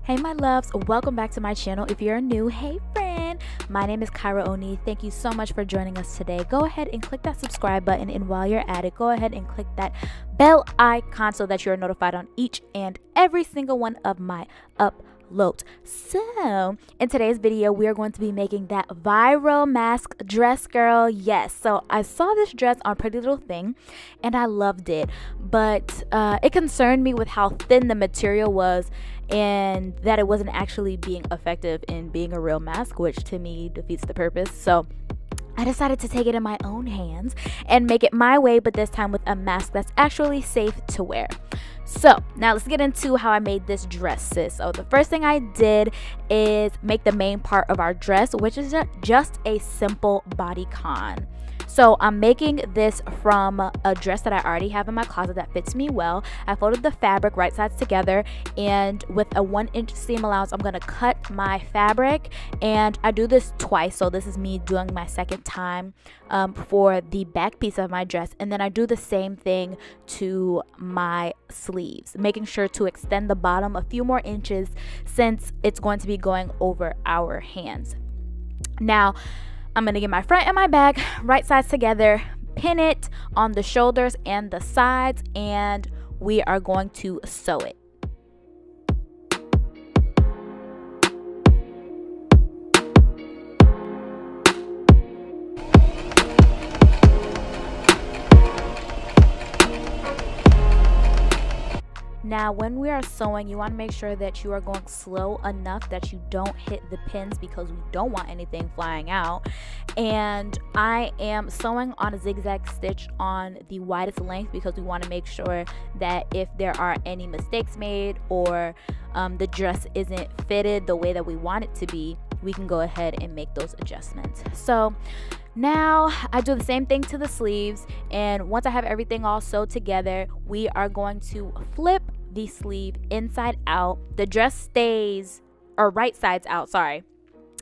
Hey my loves, welcome back to my channel. If you're new, hey friend, my name is Kiryaoni. Thank you so much for joining us today. Go ahead and click that subscribe button, and while you're at it, go ahead and click that bell icon so that you're notified on each and every single one of my uploads. So in today's video, we are going to be making that viral mask dress, girl. Yes, so I saw this dress on PrettyLittleThing and I loved it, but it concerned me with how thin the material was and that it wasn't actually being effective in being a real mask, which to me defeats the purpose. So I decided to take it in my own hands and make it my way, but this time with a mask that's actually safe to wear. So now let's get into how I made this dress, sis. So the first thing I did is make the main part of our dress, which is just a simple bodycon. So I'm making this from a dress that I already have in my closet that fits me well. I folded the fabric right sides together, and with a 1-inch seam allowance, I'm gonna cut my fabric, and I do this twice. So this is me doing my second time for the back piece of my dress, and then I do the same thing to my sleeves, making sure to extend the bottom a few more inches since it's going to be going over our hands. Now I'm going to get my front and my back right sides together, pin it on the shoulders and the sides, and we are going to sew it. Now, when we are sewing, you want to make sure that you are going slow enough that you don't hit the pins, because we don't want anything flying out. And I am sewing on a zigzag stitch on the widest length because we want to make sure that if there are any mistakes made or the dress isn't fitted the way that we want it to be, we can go ahead and make those adjustments. So now I do the same thing to the sleeves, and once I have everything all sewed together, we are going to flip the sleeve inside out. The dress stays, or right sides out, sorry.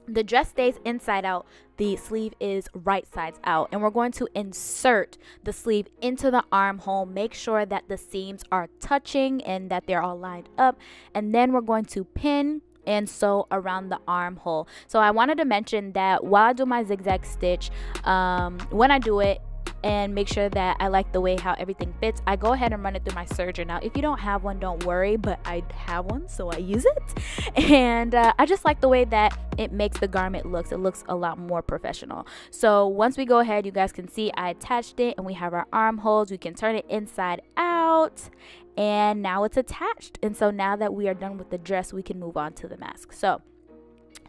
The dress stays inside out, the sleeve is right sides out, and we're going to insert the sleeve into the armhole. Make sure that the seams are touching and that they're all lined up, and then we're going to pin and sew around the armhole. So I wanted to mention that while I do my zigzag stitch, when I do it and make sure that I like the way how everything fits, I go ahead and run it through my serger. Now if you don't have one, don't worry, but I have one, so I use it, and I just like the way that it makes the garment looks. It looks a lot more professional. So once we go ahead, you guys can see I attached it, and we have our armholes. We can turn it inside out, and now it's attached. And so now that we are done with the dress, we can move on to the mask. So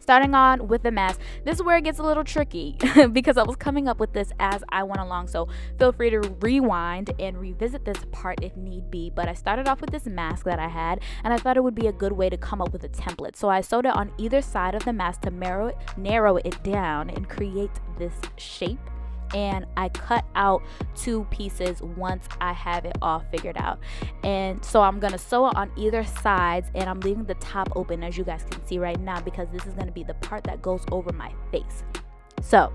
starting on with the mask, this is where it gets a little tricky because I was coming up with this as I went along, so feel free to rewind and revisit this part if need be. But I started off with this mask that I had, and I thought it would be a good way to come up with a template. So I sewed it on either side of the mask to narrow it down and create this shape. And I cut out 2 pieces once I have it all figured out. And so I'm gonna sew it on either sides, and I'm leaving the top open, as you guys can see right now, because this is gonna be the part that goes over my face. So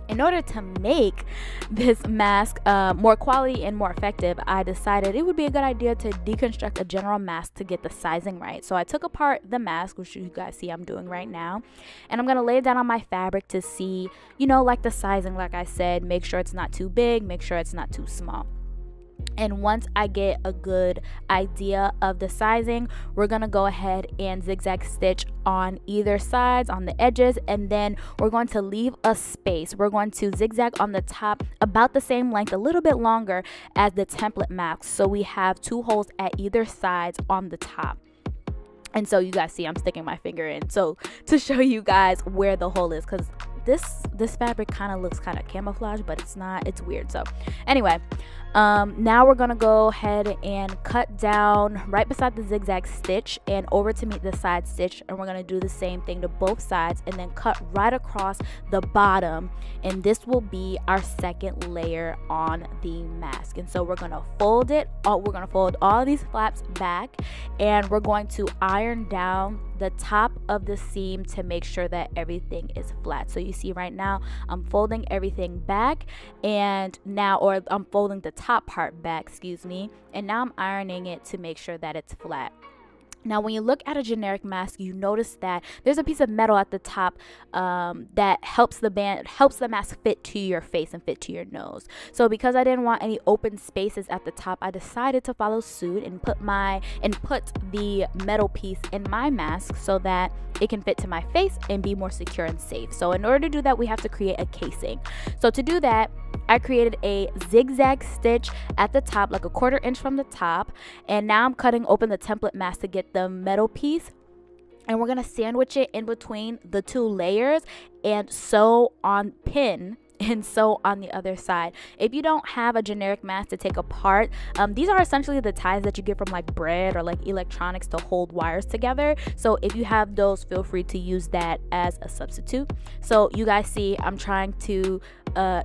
in order to make this mask more quality and more effective, I decided it would be a good idea to deconstruct a general mask to get the sizing right. So I took apart the mask, which you guys see I'm doing right now, and I'm going to lay it down on my fabric to see, you know, like the sizing, like I said, make sure it's not too big, make sure it's not too small. And once I get a good idea of the sizing, we're going to go ahead and zigzag stitch on either sides, on the edges, and then we're going to leave a space. We're going to zigzag on the top about the same length, a little bit longer as the template mask. So we have 2 holes at either sides on the top. And so you guys see I'm sticking my finger in, so to show you guys where the hole is, because this fabric kind of looks kind of camouflage, but it's not, it's weird. So anyway, now we're gonna go ahead and cut down right beside the zigzag stitch and over to meet the side stitch, and we're gonna do the same thing to both sides and then cut right across the bottom, and this will be our second layer on the mask. And so we're gonna fold it, we're gonna fold all these flaps back, and we're going to iron down the top of the seam to make sure that everything is flat. So you see right now I'm folding everything back, and now, or I'm folding the top part back, excuse me, and now I'm ironing it to make sure that it's flat. Now, when you look at a generic mask, you notice that there's a piece of metal at the top that helps the mask fit to your face and fit to your nose. So because I didn't want any open spaces at the top, I decided to follow suit and put the metal piece in my mask so that it can fit to my face and be more secure and safe. So in order to do that, we have to create a casing. So to do that, I created a zigzag stitch at the top, like a 1/4 inch from the top, and now I'm cutting open the template mask to get the metal piece, and we're gonna sandwich it in between the 2 layers and sew on pin and sew on the other side. If you don't have a generic mask to take apart, these are essentially the ties that you get from like bread or like electronics to hold wires together. So if you have those, feel free to use that as a substitute. So you guys see I'm trying to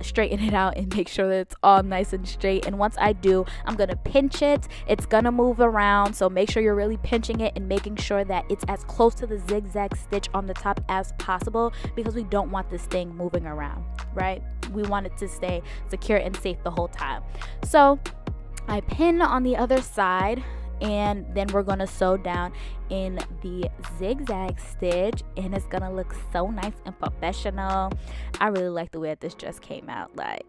straighten it out and make sure that it's all nice and straight, and once I do, I'm gonna pinch it. It's gonna move around, so make sure you're really pinching it and making sure that it's as close to the zigzag stitch on the top as possible, because we don't want this thing moving around, right? We want it to stay secure and safe the whole time. So I pin on the other side, and then we're gonna sew down in the zigzag stitch, and it's gonna look so nice and professional. I really like the way that this dress came out, like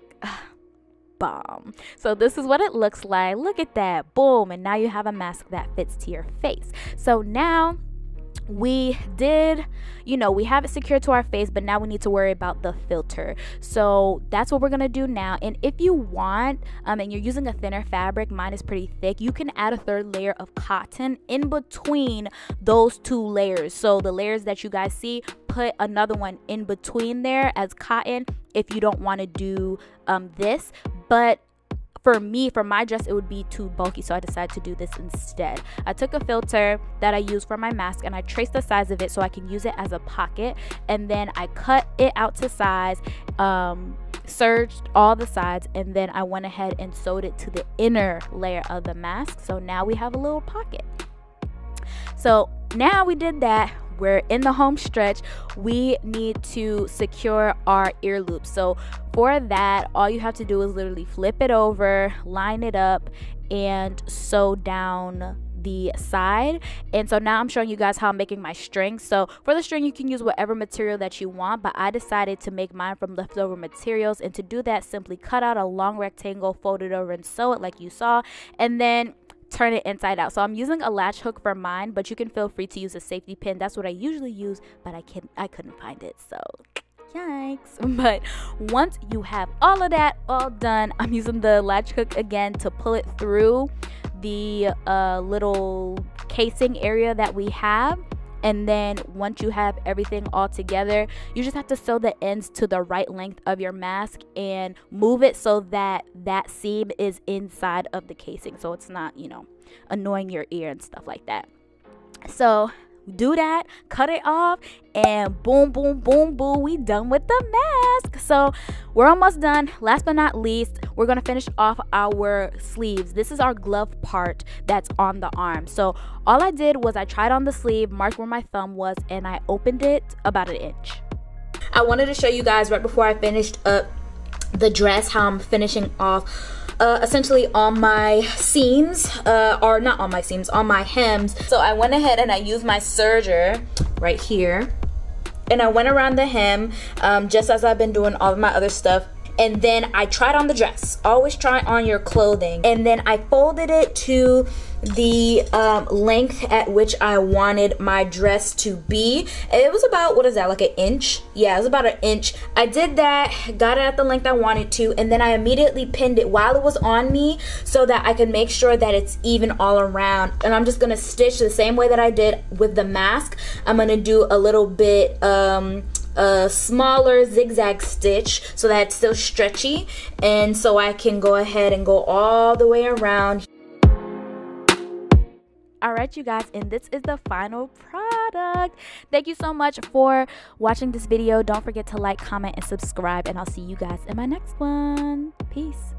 bomb. So this is what it looks like. Look at that, boom, and now you have a mask that fits to your face. So now we did, we have it secured to our face, but now we need to worry about the filter. So that's what we're gonna do now. And if you want, and you're using a thinner fabric, mine is pretty thick, you can add a 3rd layer of cotton in between those 2 layers. So the layers that you guys see, put another one in between there as cotton if you don't want to do this. But for me, for my dress, it would be too bulky, so I decided to do this instead. I took a filter that I use for my mask and I traced the size of it so I can use it as a pocket, and then I cut it out to size, serged all the sides, and then I went ahead and sewed it to the inner layer of the mask. So now we have a little pocket. So now we did that, we're in the home stretch. We need to secure our ear loops. So for that, all you have to do is literally flip it over, line it up, and sew down the side. And so now I'm showing you guys how I'm making my string. So for the string, you can use whatever material that you want, but I decided to make mine from leftover materials. And to do that, simply cut out a long rectangle, fold it over, and sew it like you saw, and then turn it inside out. So I'm using a latch hook for mine, but you can feel free to use a safety pin. That's what I usually use, but I couldn't find it, so yikes. But once you have all of that all done, I'm using the latch hook again to pull it through the little casing area that we have. And then once you have everything all together, you just have to sew the ends to the right length of your mask and move it so that that seam is inside of the casing, so it's not, annoying your ear and stuff like that. So do that, cut it off, and boom, boom, boom, boom, we done with the mask. So we're almost done. Last but not least, we're gonna finish off our sleeves. This is our glove part that's on the arm. So all I did was I tried on the sleeve, marked where my thumb was, and I opened it about 1 inch. I wanted to show you guys right before I finished up the dress how I'm finishing off essentially on my seams, or not on my seams, on my hems. So I went ahead and I used my serger right here, and I went around the hem just as I've been doing all of my other stuff. And then I tried on the dress. Always try on your clothing. And then I folded it to the length at which I wanted my dress to be. It was about, what is that, like 1 inch? Yeah, it was about 1 inch. I did that, got it at the length I wanted to, and then I immediately pinned it while it was on me so that I could make sure that it's even all around. And I'm just gonna stitch the same way that I did with the mask. I'm gonna do a little bit a smaller zigzag stitch so that it's still stretchy, and so I can go ahead and go all the way around. Alright, you guys, and this is the final product. Thank you so much for watching this video. Don't forget to like, comment, and subscribe, and I'll see you guys in my next one. Peace.